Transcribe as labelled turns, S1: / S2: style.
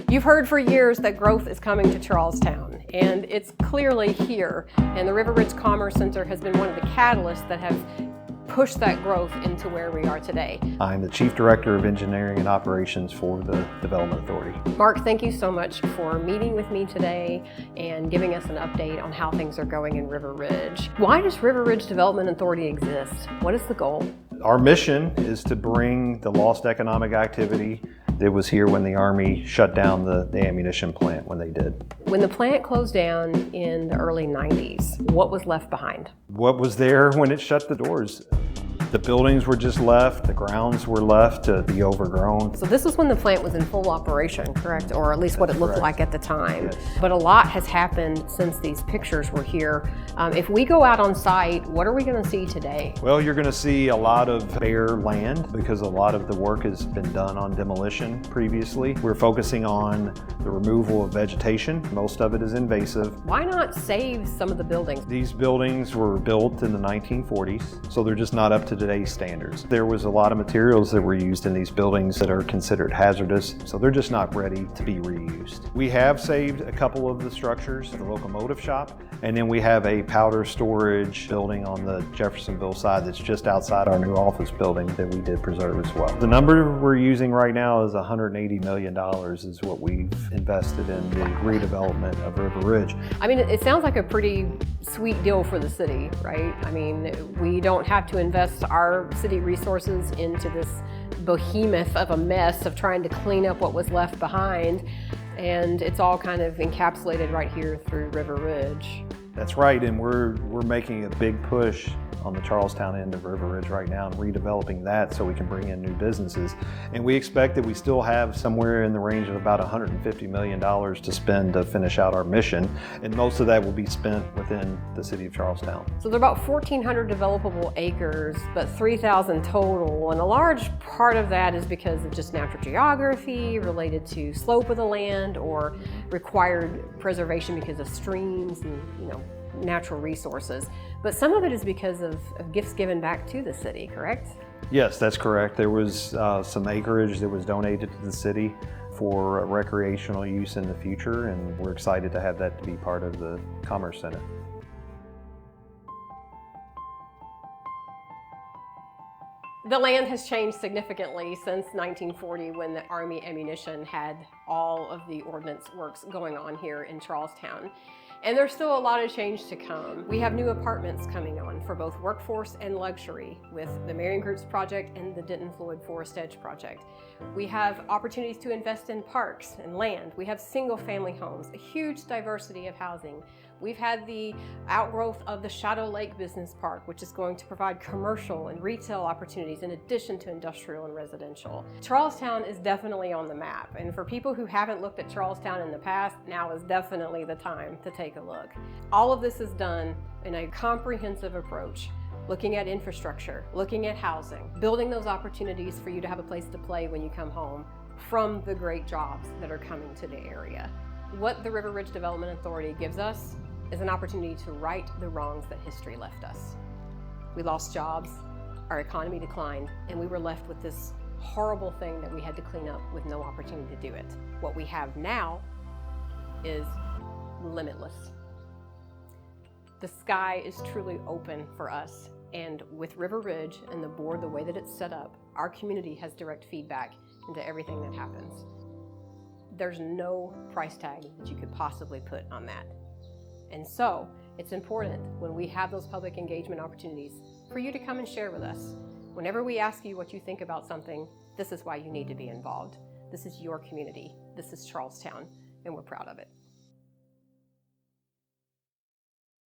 S1: You've heard for years that growth is coming to Charlestown, and it's clearly here. And the River Ridge Commerce Center has been one of the catalysts that have pushed that growth into where we are today.
S2: I'm the Chief Director of Engineering and Operations for the Development Authority.
S1: Mark, thank you so much for meeting with me today and giving us an update on how things are going in River Ridge. Why does River Ridge Development Authority exist? What is the goal?
S2: Our mission is to bring the lost economic activity that was here when the Army shut down the ammunition plant when they did.
S1: When the plant closed down in the early 90s, what was left behind?
S2: What was there when it shut the doors? The buildings were just left, the grounds were left to be overgrown.
S1: So this was when the plant was in full operation, correct? Or at least what it looked like at the time.
S2: Yes.
S1: But a lot has happened since these pictures were here. If we go out on site, what are we going to see today?
S2: Well, you're going to see a lot of bare land because a lot of the work has been done on demolition previously. We're focusing on the removal of vegetation. Most of it is invasive.
S1: Why not save some of the buildings?
S2: These buildings were built in the 1940s, so they're just not up to today's standards. There was a lot of materials that were used in these buildings that are considered hazardous, so they're just not ready to be reused. We have saved a couple of the structures, the locomotive shop, and then we have a powder storage building on the Jeffersonville side that's just outside our new office building that we did preserve as well. The number we're using right now is $180 million is what we've invested in the redevelopment of River Ridge.
S1: I mean, it sounds like a pretty sweet deal for the city, right? I mean, we don't have to invest our city resources into this behemoth of a mess of trying to clean up what was left behind, and it's all kind of encapsulated right here through River Ridge.
S2: That's right, and we're making a big push on the Charlestown end of River Ridge right now and redeveloping that so we can bring in new businesses. And we expect that we still have somewhere in the range of about $150 million to spend to finish out our mission, and most of that will be spent within the city of Charlestown.
S1: So there are about 1,400 developable acres, but 3,000 total, and a large part of that is because of just natural geography related to slope of the land or required preservation because of streams and, natural resources. But some of it is because of gifts given back to the city, correct?
S2: Yes, that's correct. There was some acreage that was donated to the city for recreational use in the future, and we're excited to have that to be part of the Commerce Center.
S1: The land has changed significantly since 1940 when the Army ammunition had all of the ordnance works going on here in Charlestown. And there's still a lot of change to come. We have new apartments coming on for both workforce and luxury with the Marion Group's project and the Denton Floyd Forest Edge project. We have opportunities to invest in parks and land. We have single family homes, a huge diversity of housing. We've had the outgrowth of the Shadow Lake Business Park, which is going to provide commercial and retail opportunities in addition to industrial and residential. Charlestown is definitely on the map, and for people who haven't looked at Charlestown in the past, now is definitely the time to take a look. All of this is done in a comprehensive approach, looking at infrastructure, looking at housing, building those opportunities for you to have a place to play when you come home from the great jobs that are coming to the area. What the River Ridge Development Authority gives us is an opportunity to right the wrongs that history left us. We lost jobs, our economy declined, and we were left with this horrible thing that we had to clean up with no opportunity to do it. What we have now is limitless. The sky is truly open for us, and with River Ridge and the board, the way that it's set up, our community has direct feedback into everything that happens. There's no price tag that you could possibly put on that. And so it's important when we have those public engagement opportunities for you to come and share with us. Whenever we ask you what you think about something, this is why you need to be involved. This is your community. This is Charlestown, and we're proud of it.